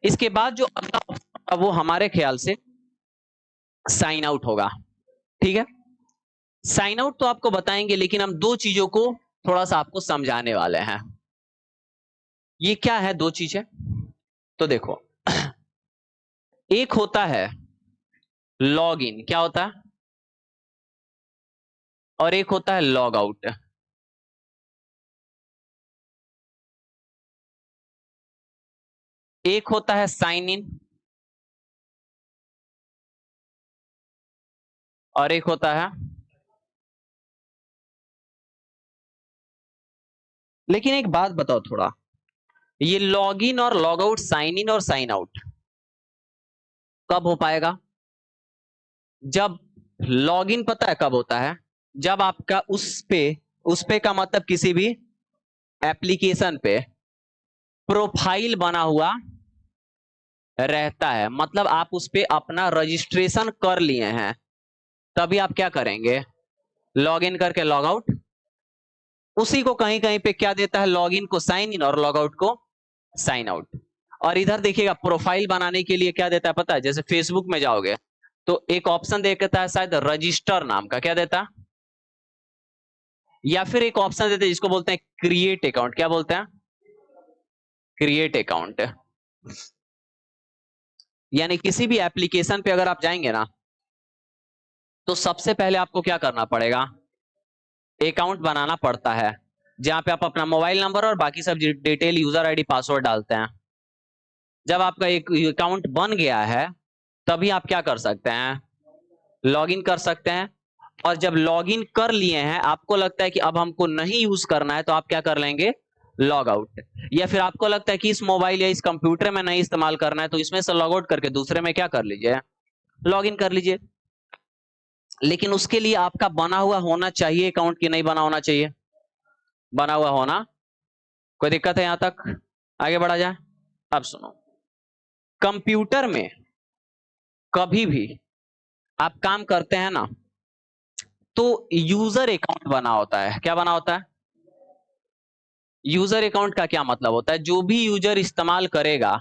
इसके बाद जो अगला ऑप्शन होगा वो हमारे ख्याल से साइन आउट होगा। ठीक है, साइन आउट तो आपको बताएंगे, लेकिन हम दो चीजों को थोड़ा सा आपको समझाने वाले हैं। ये क्या है दो चीजें, तो देखो एक होता है लॉग इन, क्या होता है, और एक होता है लॉग आउट। एक होता है साइन इन और एक होता है, लेकिन एक बात बताओ थोड़ा, ये लॉग इन और लॉग आउट, साइन इन और साइन आउट कब हो पाएगा? जब लॉग इन पता है कब होता है, जब आपका उस पे का मतलब किसी भी एप्लीकेशन पे प्रोफाइल बना हुआ रहता है, मतलब आप उस पे अपना रजिस्ट्रेशन कर लिए हैं, तभी आप क्या करेंगे, लॉग इन करके लॉग आउट। उसी को कहीं कहीं पे क्या देता है, लॉग इन को साइन इन और लॉग आउट को साइन आउट। और इधर देखिएगा प्रोफाइल बनाने के लिए क्या देता है पता है, जैसे फेसबुक में जाओगे तो एक ऑप्शन देता है शायद रजिस्टर नाम का, क्या देता है, या फिर एक ऑप्शन देते हैं जिसको बोलते हैं क्रिएट अकाउंट, क्या बोलते हैं, क्रिएट अकाउंट। यानी किसी भी एप्लीकेशन पे अगर आप जाएंगे ना, तो सबसे पहले आपको क्या करना पड़ेगा, अकाउंट बनाना पड़ता है, जहां पे आप अपना मोबाइल नंबर और बाकी सब डिटेल, यूजर आईडी, पासवर्ड डालते हैं। जब आपका एक अकाउंट बन गया है तभी आप क्या कर सकते हैं, लॉगिन कर सकते हैं। और जब लॉगिन कर लिए हैं, आपको लगता है कि अब हमको नहीं यूज करना है, तो आप क्या कर लेंगे, लॉग आउट। या फिर आपको लगता है कि इस मोबाइल या इस कंप्यूटर में नहीं इस्तेमाल करना है, तो इसमें से लॉग आउट करके दूसरे में क्या कर लीजिए, लॉग इन कर लीजिए। लेकिन उसके लिए आपका बना हुआ होना चाहिए अकाउंट, की नहीं बना होना चाहिए, बना हुआ होना। कोई दिक्कत है यहां तक, आगे बढ़ा जाए। अब सुनो, कंप्यूटर में कभी भी आप काम करते हैं ना, तो यूजर अकाउंट बना होता है, क्या बना होता है, यूजर अकाउंट का क्या मतलब होता है, जो भी यूजर इस्तेमाल करेगा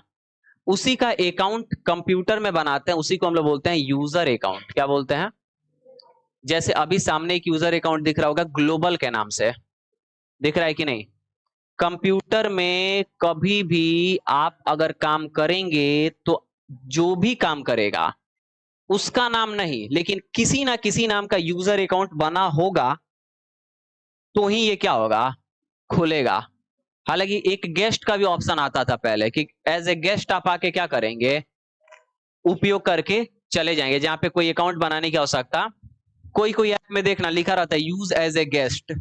उसी का अकाउंट कंप्यूटर में बनाते हैं, उसी को हम लोग बोलते हैं यूजर अकाउंट, क्या बोलते हैं। जैसे अभी सामने एक यूजर अकाउंट दिख रहा होगा ग्लोबल के नाम से, दिख रहा है कि नहीं। कंप्यूटर में कभी भी आप अगर काम करेंगे तो जो भी काम करेगा उसका नाम नहीं, लेकिन किसी ना किसी नाम का यूजर अकाउंट बना होगा, तो ही ये क्या होगा, खुलेगा। हालांकि एक गेस्ट का भी ऑप्शन आता था पहले कि एज ए गेस्ट आप आके क्या करेंगे, उपयोग करके चले जाएंगे, जहां पे कोई अकाउंट बनाने की आवश्यकता, कोई कोई ऐप में देखना लिखा रहता है यूज एज ए गेस्ट,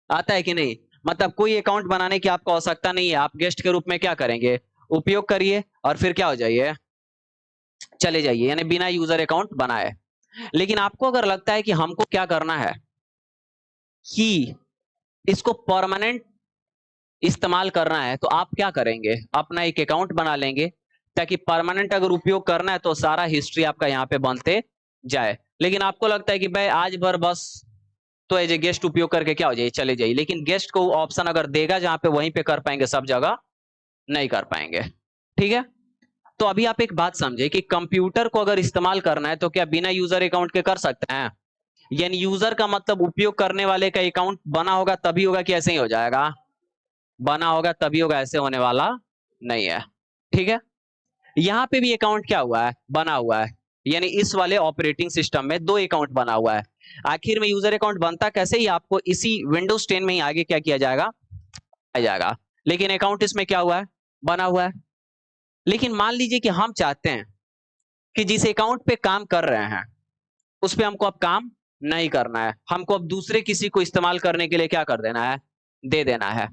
आता है कि नहीं, मतलब कोई अकाउंट बनाने की आपको आवश्यकता नहीं है, आप गेस्ट के रूप में क्या करेंगे, उपयोग करिए और फिर क्या हो जाइए, चले जाइए, यानी बिना यूजर अकाउंट बनाए। लेकिन आपको अगर लगता है कि हमको क्या करना है कि इसको परमानेंट इस्तेमाल करना है, तो आप क्या करेंगे, अपना एक अकाउंट बना लेंगे, ताकि परमानेंट अगर उपयोग करना है तो सारा हिस्ट्री आपका यहाँ पे बनते जाए। लेकिन आपको लगता है कि भाई आज भर बस, तो एज ए गेस्ट उपयोग करके क्या हो जाए, चले जाइए। लेकिन गेस्ट को ऑप्शन अगर देगा जहां पे वहीं पे कर पाएंगे, सब जगह नहीं कर पाएंगे। ठीक है, तो अभी आप एक बात समझे कि कंप्यूटर को अगर इस्तेमाल करना है तो क्या बिना यूजर अकाउंट के कर सकते हैं, यानी यूजर का मतलब उपयोग करने वाले का अकाउंट बना होगा तभी होगा, कि ऐसे ही हो जाएगा, बना होगा तभी होगा, ऐसे होने वाला नहीं है। ठीक है, यहां पे भी अकाउंट क्या हुआ है, बना हुआ है, यानी इस वाले ऑपरेटिंग सिस्टम में दो अकाउंट बना हुआ है। आखिर में यूजर अकाउंट बनता कैसे, ही आपको इसी विंडोज 10 में ही आगे क्या किया जाएगा, आ जाएगा। लेकिन अकाउंट इसमें क्या हुआ है, बना हुआ है। लेकिन मान लीजिए कि हम चाहते हैं कि जिस अकाउंट पे काम कर रहे हैं उस पे हमको अब काम नहीं करना है, हमको अब दूसरे किसी को इस्तेमाल करने के लिए क्या कर देना है, दे देना है।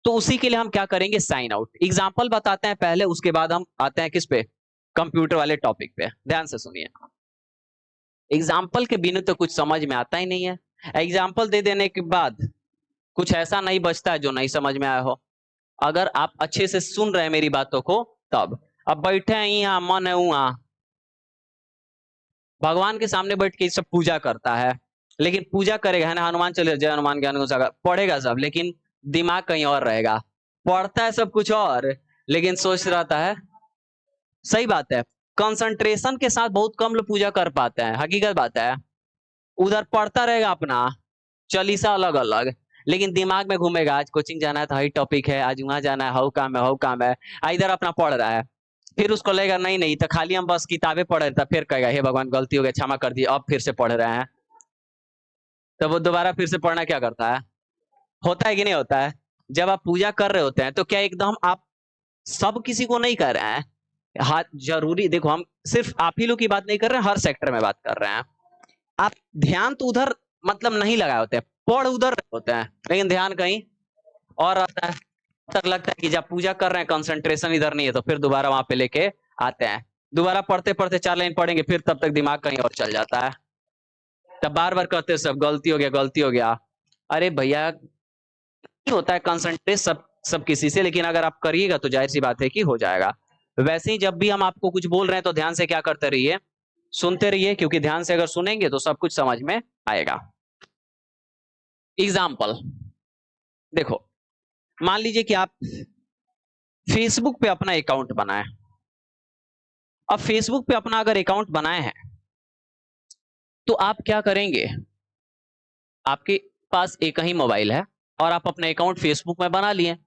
तो उसी के लिए हम क्या करेंगे, साइन आउट। एग्जाम्पल बताते हैं पहले, उसके बाद हम आते हैं किस पे, कंप्यूटर वाले टॉपिक पे। ध्यान से सुनिए, एग्जाम्पल के बिना तो कुछ समझ में आता ही नहीं है। एग्जाम्पल दे देने के बाद कुछ ऐसा नहीं बचता है जो नहीं समझ में आया हो। अगर आप अच्छे से सुन रहे हैं मेरी बातों को तब। अब बैठे हैं यहाँ, मन है वहां, भगवान के सामने बैठ के सब पूजा करता है, लेकिन पूजा करेगा है ना, हनुमान चले जय हनुमान ज्ञान गुण सागर पढ़ेगा सब, लेकिन दिमाग कहीं और रहेगा, पढ़ता है सब कुछ और, लेकिन सोच रहता है। सही बात है, कंसंट्रेशन के साथ बहुत कम लोग पूजा कर पाते हैं, हकीकत बात है। उधर पढ़ता रहेगा अपना चालीसा अलग अलग, लेकिन दिमाग में घूमेगा आज कोचिंग जाना है तो हाई टॉपिक है, आज वहां जाना है, हाउ काम है, हाउ काम है। इधर अपना पढ़ रहा है, फिर उसको लगेगा नहीं नहीं तो खाली हम बस किताबें पढ़ रहे थे, फिर कहेगा हे भगवान गलती हो गई क्षमा कर दी, अब फिर से पढ़ रहे हैं। तो वो दोबारा फिर से पढ़ना क्या करता है, होता है कि नहीं होता है। जब आप पूजा कर रहे होते हैं तो क्या एकदम आप सब किसी को नहीं कर रहे हैं, हाँ जरूरी, देखो हम सिर्फ आप ही लोग की बात नहीं कर रहे हैं, हर सेक्टर में बात कर रहे हैं। आप ध्यान तो उधर मतलब नहीं लगाए होते हैं, पढ़ उधर होते हैं, लेकिन ध्यान कहीं और आता है। तक लगता है कि जब पूजा कर रहे हैं कंसंट्रेशन इधर नहीं है, तो फिर दोबारा वहां पे लेके आते हैं, दोबारा पढ़ते पढ़ते 4 लाइन पढ़ेंगे, फिर तब तक दिमाग कहीं और चल जाता है, तब बार बार कहते हैं सब गलती हो गया, गलती हो गया। अरे भैया नहीं होता है कंसंट्रेट सब किसी से, लेकिन अगर आप करिएगा तो जाहिर सी बात है कि हो जाएगा। वैसे ही जब भी हम आपको कुछ बोल रहे हैं तो ध्यान से क्या करते रहिए, सुनते रहिए, क्योंकि ध्यान से अगर सुनेंगे तो सब कुछ समझ में आएगा। एग्जाम्पल देखो, मान लीजिए कि आप फेसबुक पे अपना अकाउंट बनाए। अब फेसबुक पे अपना अगर अकाउंट बनाए हैं तो आप क्या करेंगे, आपके पास एक ही मोबाइल है और आप अपना अकाउंट फेसबुक में बना लिए,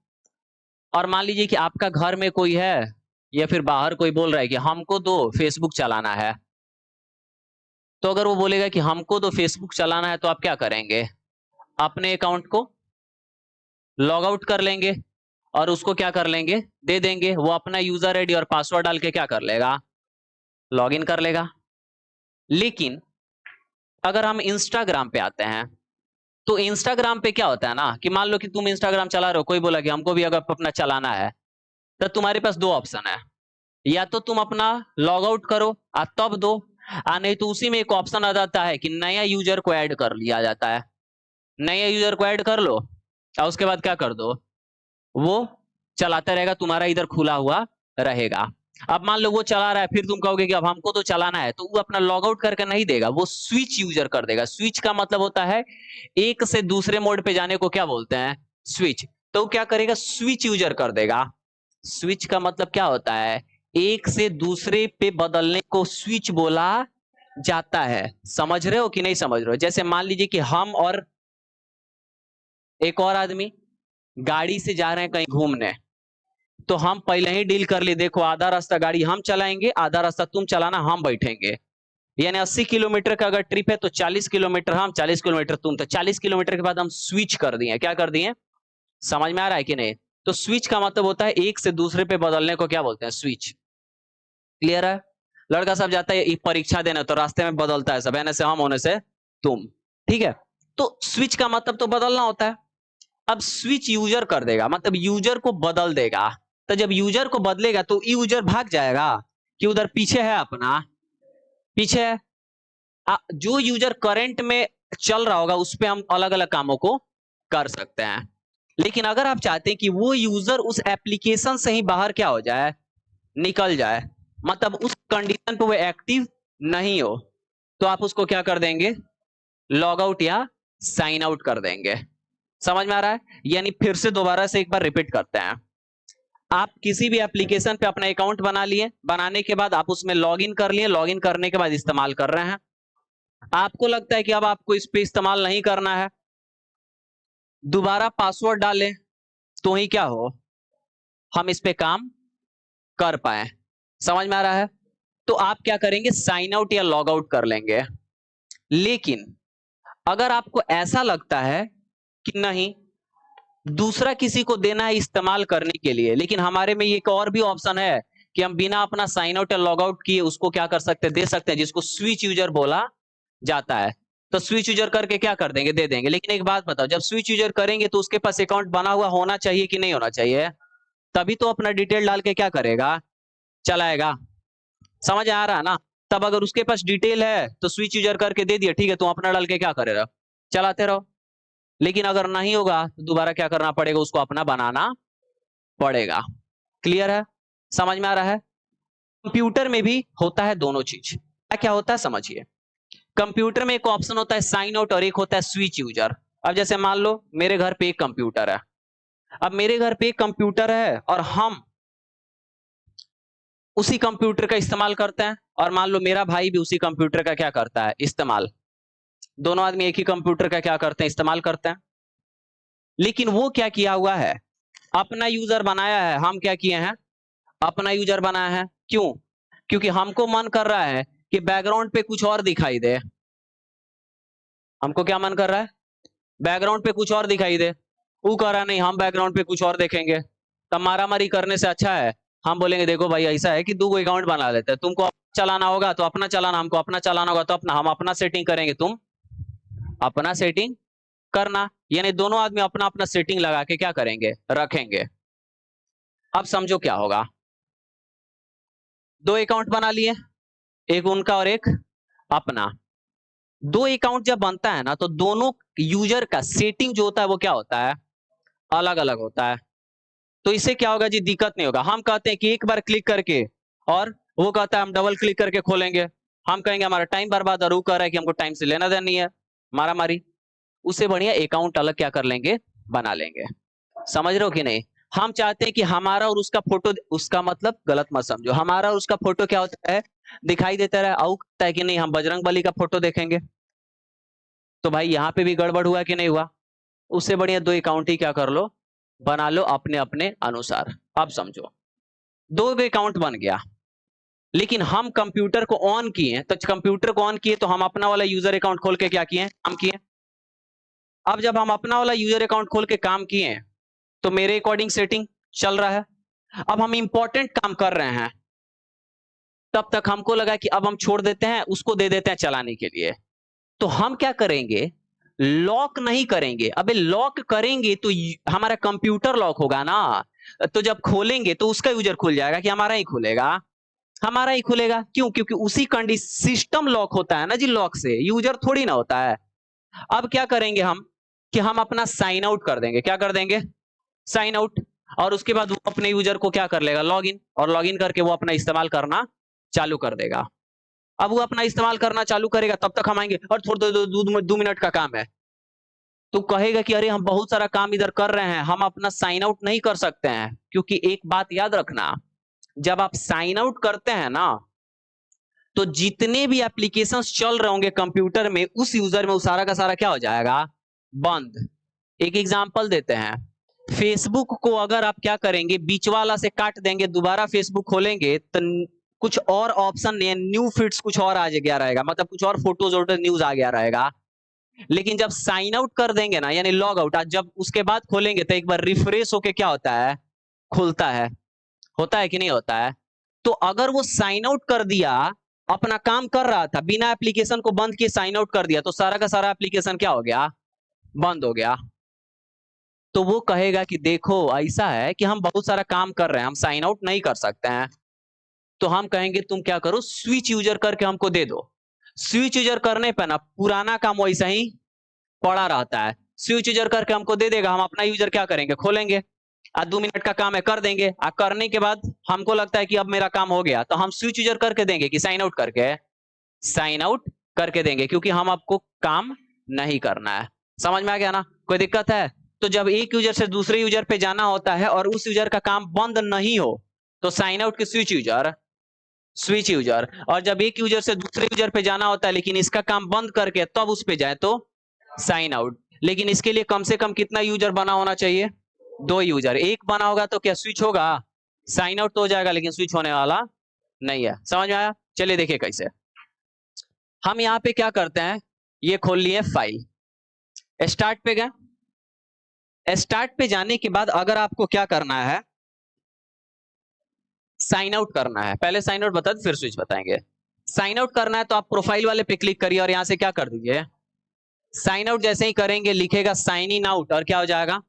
और मान लीजिए कि आपका घर में कोई है या फिर बाहर कोई बोल रहा है कि हमको तो फेसबुक चलाना है, तो अगर वो बोलेगा कि हमको तो फेसबुक चलाना है तो आप क्या करेंगे, अपने अकाउंट को लॉग आउट कर लेंगे और उसको क्या कर लेंगे, दे देंगे, वो अपना यूजर आईडी और पासवर्ड डाल के क्या कर लेगा, लॉग इन कर लेगा। लेकिन अगर हम इंस्टाग्राम पे आते हैं तो इंस्टाग्राम पे क्या होता है ना कि मान लो कि तुम इंस्टाग्राम चला रहे हो, कोई बोला कि हमको भी अगर अपना चलाना है, तो तुम्हारे पास दो ऑप्शन है, या तो तुम अपना लॉग आउट करो तब दो, नहीं तो उसी में एक ऑप्शन आ जाता है कि नया यूजर को ऐड कर लिया जाता है, नया यूजर को ऐड कर लो और उसके बाद क्या कर दो, वो चलाता रहेगा, तुम्हारा इधर खुला हुआ रहेगा। अब मान लो वो चला रहा है, फिर तुम कहोगे कि अब हमको तो चलाना है, तो वो अपना लॉग आउट करके नहीं देगा, वो स्विच यूजर कर देगा। स्विच का मतलब होता है एक से दूसरे मोड पे जाने को क्या बोलते हैं, स्विच। तो क्या करेगा, स्विच यूजर कर देगा। स्विच का मतलब क्या होता है, एक से दूसरे पे बदलने को स्विच बोला जाता है। समझ रहे हो कि नहीं समझ रहे हो। जैसे मान लीजिए कि हम और एक और आदमी गाड़ी से जा रहे हैं कहीं घूमने, तो हम पहले ही डील कर लिए, देखो आधा रास्ता गाड़ी हम चलाएंगे, आधा रास्ता तुम चलाना, हम बैठेंगे। यानी 80 किलोमीटर का अगर ट्रिप है तो 40 किलोमीटर हम, 40 किलोमीटर तुम, तो 40 किलोमीटर के बाद हम स्विच कर दिए। क्या कर दिए, समझ में आ रहा है कि नहीं। तो स्विच का मतलब होता है एक से दूसरे पे बदलने को क्या बोलते हैं, स्विच। क्लियर है। लड़का सब जाता है एक परीक्षा देने, तो रास्ते में बदलता है सब, एने से हम होने से तुम, ठीक है। तो स्विच का मतलब तो बदलना होता है। अब स्विच यूजर कर देगा, मतलब यूजर को बदल देगा। तो जब यूजर को बदलेगा तो यूजर भाग जाएगा कि उधर पीछे है अपना, पीछे है। जो यूजर करंट में चल रहा होगा उस पे हम अलग अलग कामों को कर सकते हैं। लेकिन अगर आप चाहते हैं कि वो यूजर उस एप्लीकेशन से ही बाहर क्या हो जाए, निकल जाए, मतलब उस कंडीशन पे वो एक्टिव नहीं हो, तो आप उसको क्या कर देंगे, लॉग आउट या साइन आउट कर देंगे। समझ में आ रहा है। यानी फिर से दोबारा से एक बार रिपीट करते हैं। आप किसी भी एप्लीकेशन पे अपना अकाउंट बना लिए, बनाने के बाद आप उसमें लॉगिन कर लिए, लॉगिन करने के बाद इस्तेमाल कर रहे हैं, आपको लगता है कि अब आपको इस पे इस्तेमाल नहीं करना है, दोबारा पासवर्ड डालें तो ही क्या हो, हम इस पे काम कर पाए। समझ में आ रहा है। तो आप क्या करेंगे, साइन आउट या लॉग आउट कर लेंगे। लेकिन अगर आपको ऐसा लगता है कि नहीं दूसरा किसी को देना है इस्तेमाल करने के लिए, लेकिन हमारे में एक और भी ऑप्शन है कि हम बिना अपना साइन आउट या लॉग आउट किए उसको क्या कर सकते हैं, दे सकते हैं, जिसको स्विच यूजर बोला जाता है। तो स्विच यूजर करके क्या कर देंगे, दे देंगे। लेकिन एक बात बताओ, जब स्विच यूजर करेंगे तो उसके पास अकाउंट बना हुआ होना चाहिए कि नहीं होना चाहिए, तभी तो अपना डिटेल डाल के क्या करेगा, चलाएगा। समझ आ रहा है ना। तब अगर उसके पास डिटेल है तो स्विच यूजर करके दे दिया, ठीक है, तुम अपना डाल के क्या करेगा, चलाते रहो। लेकिन अगर नहीं होगा तो दोबारा क्या करना पड़ेगा, उसको अपना बनाना पड़ेगा। क्लियर है, समझ में आ रहा है। कंप्यूटर में भी होता है दोनों चीज। क्या क्या होता है समझिए। कंप्यूटर में एक ऑप्शन होता है साइन आउट और एक होता है स्विच यूजर। अब जैसे मान लो मेरे घर पे एक कंप्यूटर है, अब मेरे घर पे एक कंप्यूटर है और हम उसी कंप्यूटर का इस्तेमाल करते हैं, और मान लो मेरा भाई भी उसी कंप्यूटर का क्या करता है, इस्तेमाल। दोनों आदमी एक ही कंप्यूटर का क्या करते हैं, इस्तेमाल करते हैं। लेकिन वो क्या किया हुआ है, अपना यूजर बनाया है, हम क्या किए हैं, अपना यूजर बनाया है। क्यों? क्योंकि हमको मन कर रहा है कि बैकग्राउंड पे कुछ और दिखाई दे। हमको क्या मन कर रहा है, बैकग्राउंड पे कुछ और दिखाई दे। वो कह रहा नहीं, हम बैकग्राउंड पे कुछ और देखेंगे। तब मारामारी करने से अच्छा है हम बोलेंगे देखो भाई ऐसा है कि दो अकाउंट बना लेते हैं, तुमको चलाना होगा तो अपना चलाना, हमको अपना चलाना होगा तो अपना, हम अपना सेटिंग करेंगे, तुम अपना सेटिंग करना। यानी दोनों आदमी अपना अपना सेटिंग लगा के क्या करेंगे, रखेंगे। अब समझो क्या होगा, दो अकाउंट बना लिए, एक उनका और एक अपना। दो अकाउंट जब बनता है ना तो दोनों यूजर का सेटिंग जो होता है वो क्या होता है, अलग अलग होता है। तो इससे क्या होगा जी, दिक्कत नहीं होगा। हम कहते हैं कि एक बार क्लिक करके, और वो कहता है हम डबल क्लिक करके खोलेंगे। हम कहेंगे हमारा टाइम बर्बाद, और वो कह रहा है कि हमको टाइम से लेना देना नहीं है, मारा मारी। उससे बढ़िया अकाउंट अलग क्या कर लेंगे, बना लेंगे। समझ रहे हो कि नहीं? हम चाहते हैं कि हमारा और उसका फोटो, उसका मतलब गलत मत समझो, हमारा और उसका फोटो क्या होता है, दिखाई देता रहे। आउ कहता है कि नहीं हम बजरंग बली का फोटो देखेंगे। तो भाई यहाँ पे भी गड़बड़ हुआ कि नहीं हुआ? उससे बढ़िया दो अकाउंट ही क्या कर लो, बना लो अपने अपने अनुसार। अब समझो, दो अकाउंट बन गया, लेकिन हम कंप्यूटर को ऑन किए, तो कंप्यूटर को ऑन किए तो हम अपना वाला यूजर अकाउंट खोल के क्या किए, काम किए। अब जब हम अपना वाला यूजर अकाउंट खोल के काम किए तो मेरे अकॉर्डिंग सेटिंग चल रहा है। अब हम इंपॉर्टेंट काम कर रहे हैं, तब तक हमको लगा कि अब हम छोड़ देते हैं, उसको दे देते हैं चलाने के लिए। तो हम क्या करेंगे, लॉक नहीं करेंगे। अबे लॉक करेंगे तो हमारा कंप्यूटर लॉक होगा ना, तो जब खोलेंगे तो उसका यूजर खुल जाएगा कि हमारा ही खुलेगा, हमारा ही खुलेगा। क्यों? क्योंकि उसी कंडीशन, सिस्टम लॉक होता है ना जी, लॉक से यूजर थोड़ी ना होता है। अब क्या करेंगे हम, कि हम अपना साइन आउट कर देंगे। क्या कर देंगे, साइन आउट। और उसके बाद वो अपने यूजर को क्या कर लेगा, लॉगिन, और लॉगिन करके वो अपना इस्तेमाल करना चालू कर देगा। अब वो अपना इस्तेमाल करना चालू करेगा, तब तक हम आएंगे और थोड़ा 2 मिनट का काम है। तो कहेगा कि अरे हम बहुत सारा काम इधर कर रहे हैं, हम अपना साइन आउट नहीं कर सकते हैं। क्योंकि एक बात याद रखना, जब आप साइन आउट करते हैं ना, तो जितने भी एप्लीकेशंस चल रहे होंगे कंप्यूटर में, उस यूजर में वो सारा का सारा क्या हो जाएगा, बंद। एक एग्जांपल देते हैं, फेसबुक को अगर आप क्या करेंगे, बीच वाला से काट देंगे, दोबारा फेसबुक खोलेंगे तो कुछ और ऑप्शन, न्यू फीड्स कुछ और आ गया रहेगा, मतलब कुछ और फोटोज और न्यूज आ गया रहेगा। लेकिन जब साइन आउट कर देंगे ना, यानी लॉग आउट, जब उसके बाद खोलेंगे तो एक बार रिफ्रेश होके क्या होता है, खुलता है। होता है कि नहीं होता है? तो अगर वो साइन आउट कर दिया, अपना काम कर रहा था, बिना एप्लीकेशन को बंद किए साइन आउट कर दिया, तो सारा का सारा एप्लीकेशन क्या हो गया, बंद हो गया। तो वो कहेगा कि देखो ऐसा है कि हम बहुत सारा काम कर रहे हैं, हम साइन आउट नहीं कर सकते हैं। तो हम कहेंगे तुम क्या करो, स्विच यूजर करके हमको दे दो। स्विच यूजर करने पर ना पुराना काम वैसा ही पड़ा रहता है। स्विच यूजर करके हमको दे देगा, हम अपना यूजर क्या करेंगे, खोलेंगे। 2 मिनट का काम है, कर देंगे। करने के बाद हमको लगता है कि अब मेरा काम हो गया, तो हम स्विच यूजर करके देंगे कि साइन आउट करके, साइन आउट करके देंगे, क्योंकि हम आपको काम नहीं करना है। समझ में आ गया ना? कोई दिक्कत है? तो जब एक यूजर से दूसरे यूजर पे जाना होता है और उस यूजर का काम बंद नहीं हो, तो साइन आउट के स्विच यूजर, स्विच यूजर। और जब एक यूजर से दूसरे यूजर पे जाना होता है लेकिन इसका काम बंद करके तब उस पे जाए, तो साइन आउट। लेकिन इसके लिए कम से कम कितना यूजर बना होना चाहिए, दो यूजर। एक बना होगा तो क्या स्विच होगा, साइन आउट तो हो जाएगा लेकिन स्विच होने वाला नहीं है। समझ में आया? चलिए देखिए कैसे। हम यहां पे क्या करते हैं, ये खोल लिए फाइल, स्टार्ट पे गए। स्टार्ट पे जाने के बाद अगर आपको क्या करना है, साइन आउट करना है। पहले साइन आउट बता फिर स्विच बताएंगे। साइन आउट करना है तो आप प्रोफाइल वाले पे क्लिक करिए और यहां से क्या कर दीजिए, साइन आउट। जैसे ही करेंगे लिखेगा साइन इन आउट, और क्या हो जाएगा,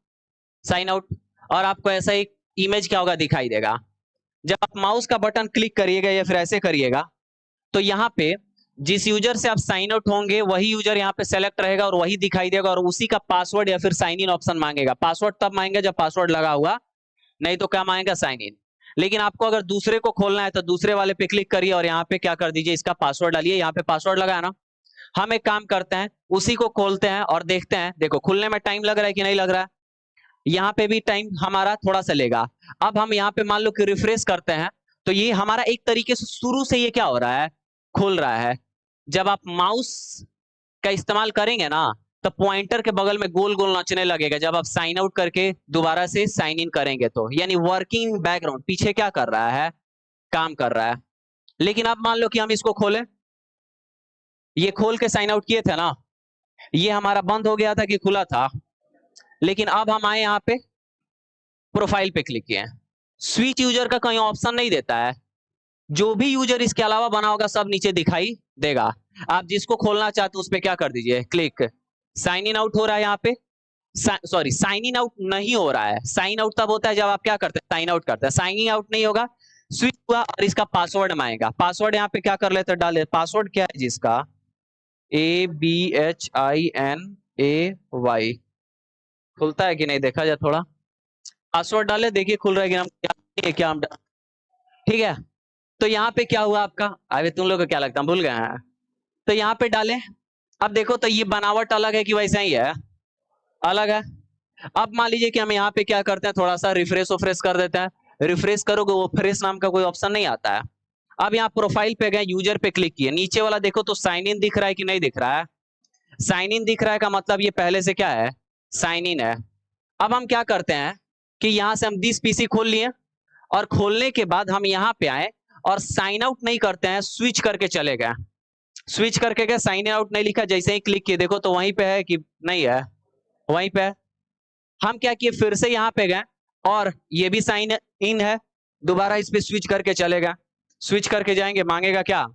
साइन आउट। और आपको ऐसा एक इमेज क्या होगा, दिखाई देगा। जब आप माउस का बटन क्लिक करिएगा या फिर ऐसे करिएगा, तो यहाँ पे जिस यूजर से आप साइन आउट होंगे वही यूजर यहाँ पे सेलेक्ट रहेगा और वही दिखाई देगा, और उसी का पासवर्ड या फिर साइन इन ऑप्शन मांगेगा। पासवर्ड तब मांगेगा जब पासवर्ड लगा हुआ, नहीं तो क्या मांगेगा, साइन इन। लेकिन आपको अगर दूसरे को खोलना है तो दूसरे वाले पे क्लिक करिए और यहाँ पे क्या कर दीजिए, इसका पासवर्ड डालिए। यहाँ पे पासवर्ड लगाया ना, हम एक काम करते हैं, उसी को खोलते हैं और देखते हैं। देखो खुलने में टाइम लग रहा है कि नहीं लग रहा है, यहाँ पे भी टाइम हमारा थोड़ा सा लेगा। अब हम यहाँ पे मान लो कि रिफ्रेश करते हैं, तो ये हमारा एक तरीके से शुरू से ये क्या हो रहा है, खुल रहा है। जब आप माउस का इस्तेमाल करेंगे ना तो पॉइंटर के बगल में गोल गोल नचने लगेगा, जब आप साइन आउट करके दोबारा से साइन इन करेंगे तो, यानी वर्किंग बैकग्राउंड पीछे क्या कर रहा है, काम कर रहा है। लेकिन अब मान लो कि हम इसको खोलें, ये खोल के साइन आउट किए थे ना, ये हमारा बंद हो गया था कि खुला था, लेकिन अब हम आए यहाँ पे प्रोफाइल पे क्लिक किए, स्विच यूजर का कहीं ऑप्शन नहीं देता है, जो भी यूजर इसके अलावा बना होगा सब नीचे दिखाई देगा। आप जिसको खोलना चाहते हो उस पर क्या कर दीजिए, क्लिक। साइन इन आउट हो रहा है यहाँ पे, सॉरी साइन इन आउट नहीं हो रहा है, साइन आउट तब होता है जब आप क्या करते हैं, साइन आउट करते हैं, साइन इन आउट नहीं होगा, स्विच हुआ और इसका पासवर्ड मांगेगा। पासवर्ड यहाँ पे क्या कर लेते हैं, डाले, पासवर्ड क्या है जिसका, ABHINAY, खुलता है कि नहीं देखा जाए थोड़ा, पासवर्ड डाले, देखिए खुल रहा है कि हम क्या हम, ठीक है। तो यहाँ पे क्या हुआ आपका, अभी तुम लोग को क्या लगता है भूल गए हैं, तो यहाँ पे डाले, अब देखो तो ये बनावट अलग है कि वैसा ही है, अलग है। अब मान लीजिए कि हम यहाँ पे क्या करते हैं, थोड़ा सा रिफ्रेश उफ्रेश कर देते हैं, रिफ्रेश करोगे वो फ्रेश नाम का कोई ऑप्शन नहीं आता है। अब यहाँ प्रोफाइल पे गए, यूजर पे क्लिक किए, नीचे वाला देखो तो साइन इन दिख रहा है कि नहीं दिख रहा है, साइन इन दिख रहा है का मतलब ये पहले से क्या है, साइन इन है। अब हम क्या करते हैं कि यहां से हम दिस पीसी खोल लिए, और खोलने के बाद हम यहाँ पे आए और साइन आउट नहीं करते हैं, स्विच करके चले गए, स्विच करके गए, साइन आउट नहीं लिखा, जैसे ही क्लिक किए देखो तो वहीं पे है कि नहीं है, वहीं पे है। हम क्या किए, फिर से यहाँ पे गए और ये भी साइन इन है, दोबारा इस पे स्विच करके चले गए, स्विच करके जाएंगे, मांगेगा क्या,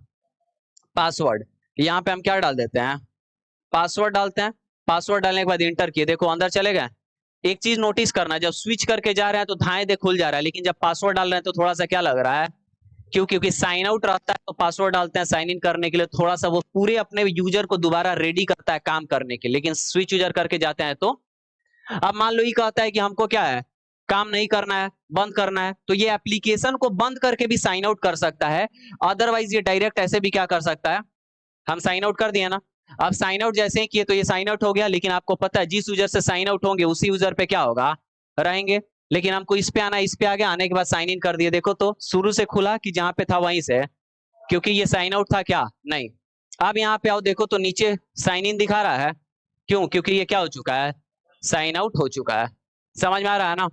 पासवर्ड। यहाँ पे हम क्या डाल देते हैं, पासवर्ड डालते हैं, पासवर्ड डालने के बाद इंटर किए, देखो अंदर चले गए। एक चीज नोटिस करना, जब स्विच करके जा रहे हैं तो धाए दे खुल जा रहा है, लेकिन जब पासवर्ड डाल रहे हैं तो थोड़ा सा क्या लग रहा है, क्योंकि साइन आउट रहता है तो पासवर्ड डालते हैं साइन इन करने के लिए, थोड़ा सा वो पूरे अपने यूजर को दोबारा रेडी करता है काम करने के लिए, लेकिन स्विच यूजर करके जाते हैं तो। अब मान लो ये कहता है कि हमको क्या है, काम नहीं करना है, बंद करना है, तो ये एप्लीकेशन को बंद करके भी साइन आउट कर सकता है, अदरवाइज ये डायरेक्ट ऐसे भी क्या कर सकता है, हम साइन आउट कर दिए ना, अब साइन आउट जैसे ही किए तो ये साइन आउट हो गया, लेकिन आपको पता है जिस यूजर से साइन आउट होंगे उसी यूजर पे क्या होगा, रहेंगे। लेकिन हमको इस पे आना, इस पे आ गया, आने के बाद साइन इन कर दिए, देखो तो शुरू से खुला कि जहां पे था वहीं से, क्योंकि ये साइन आउट था क्या, नहीं। अब यहाँ पे आओ, देखो तो नीचे साइन इन दिखा रहा है, क्यों, क्योंकि ये क्या हो चुका है, साइन आउट हो चुका है। समझ में आ रहा है ना,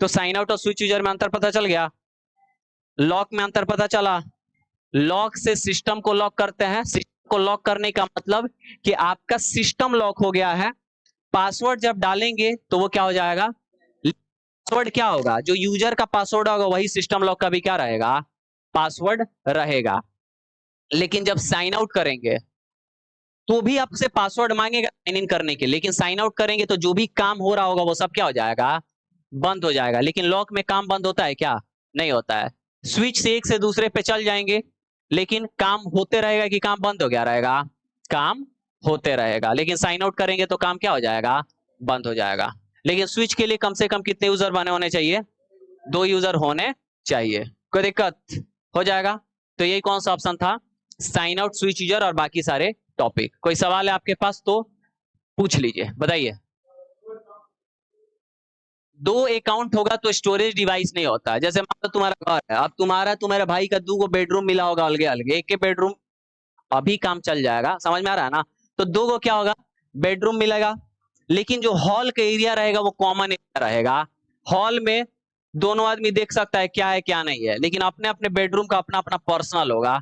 तो साइन आउट और स्विच यूजर में अंतर पता चल गया, लॉक में अंतर पता चला, लॉक से सिस्टम को लॉक करते हैं, सिस्टम को लॉक करने का मतलब कि आपका सिस्टम लॉक हो गया है, पासवर्ड जब डालेंगे तो वो क्या हो जाएगा, पासवर्ड क्या होगा, जो यूजर का पासवर्ड होगा वही सिस्टम लॉक का भी क्या रहेगा, पासवर्ड रहेगा। लेकिन जब साइन आउट करेंगे तो भी आपसे पासवर्ड मांगेगा साइन इन करने के, लेकिन साइन आउट करेंगे तो जो भी काम हो रहा होगा वो सब क्या हो जाएगा, बंद हो जाएगा। लेकिन लॉक में काम बंद होता है क्या, नहीं होता है। स्विच से एक से दूसरे पे चल जाएंगे, लेकिन काम होते रहेगा कि काम बंद हो गया रहेगा, काम होते रहेगा। लेकिन साइन आउट करेंगे तो काम क्या हो जाएगा, बंद हो जाएगा। लेकिन स्विच के लिए कम से कम कितने यूजर बने होने चाहिए, 2 यूजर होने चाहिए। कोई दिक्कत हो जाएगा। तो यही कौन सा ऑप्शन था, साइन आउट, स्विच यूजर और बाकी सारे टॉपिक। कोई सवाल है आपके पास तो पूछ लीजिए, बताइए। 2 अकाउंट होगा तो स्टोरेज डिवाइस नहीं होता। जैसे मान लो तुम्हारा घर है, अब तुम्हारे भाई का 2 बेडरूम मिला होगा अलगे अलगे, एक के बेडरूम अभी काम चल जाएगा, समझ में आ रहा है ना। तो 2 को क्या होगा, बेडरूम मिलेगा, लेकिन जो हॉल का एरिया रहेगा वो कॉमन एरिया रहेगा। हॉल में दोनों आदमी देख सकता है क्या है क्या नहीं है, लेकिन अपने अपने बेडरूम का अपना अपना पर्सनल होगा।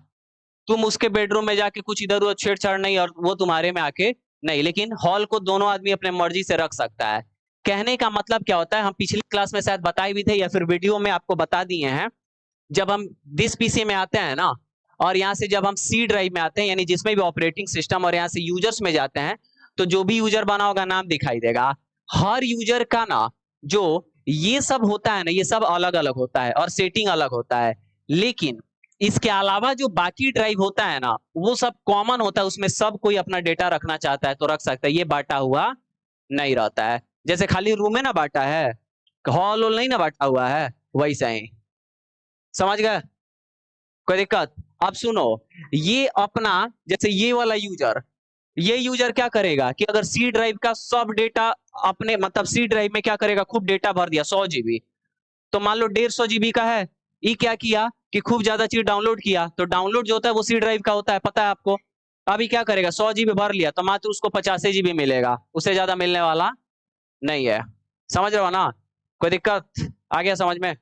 तुम उसके बेडरूम में जाके कुछ इधर उधर छेड़छाड़ नहीं, और वो तुम्हारे में आके नहीं, लेकिन हॉल को दोनों आदमी अपने मर्जी से रख सकता है। कहने का मतलब क्या होता है, हम पिछली क्लास में शायद बताए भी थे या फिर वीडियो में आपको बता दिए हैं। जब हम दिस पीसी में आते हैं ना, और यहाँ से जब हम सी ड्राइव में आते हैं, यानी जिसमें भी ऑपरेटिंग सिस्टम, और यहाँ से यूजर्स में जाते हैं, तो जो भी यूजर बना होगा नाम दिखाई देगा। हर यूजर का ना जो ये सब होता है ना, ये सब अलग अलग होता है और सेटिंग अलग होता है। लेकिन इसके अलावा जो बाकी ड्राइव होता है ना, वो सब कॉमन होता है, उसमें सब कोई अपना डेटा रखना चाहता है तो रख सकता है, ये बांटा हुआ नहीं रहता है। जैसे खाली रूम में ना बांटा है, हॉल नहीं ना बांटा हुआ है, वैसा ही। समझ गए, कोई दिक्कत। अब सुनो, ये अपना जैसे ये वाला यूजर, ये यूजर क्या करेगा कि अगर सी ड्राइव का सब डेटा अपने, मतलब सी ड्राइव में क्या करेगा, खूब डेटा भर दिया 100 GB, तो मान लो 150 GB का है, ये क्या किया कि खूब ज्यादा चीज डाउनलोड किया, तो डाउनलोड जो होता है वो सी ड्राइव का होता है, पता है आपको। अभी क्या करेगा, 100 जीबी भर लिया तो मात्र उसको 50 जीबी मिलेगा, उससे ज्यादा मिलने वाला नहीं है। समझ रहे हो ना, कोई दिक्कत आ गया समझ में?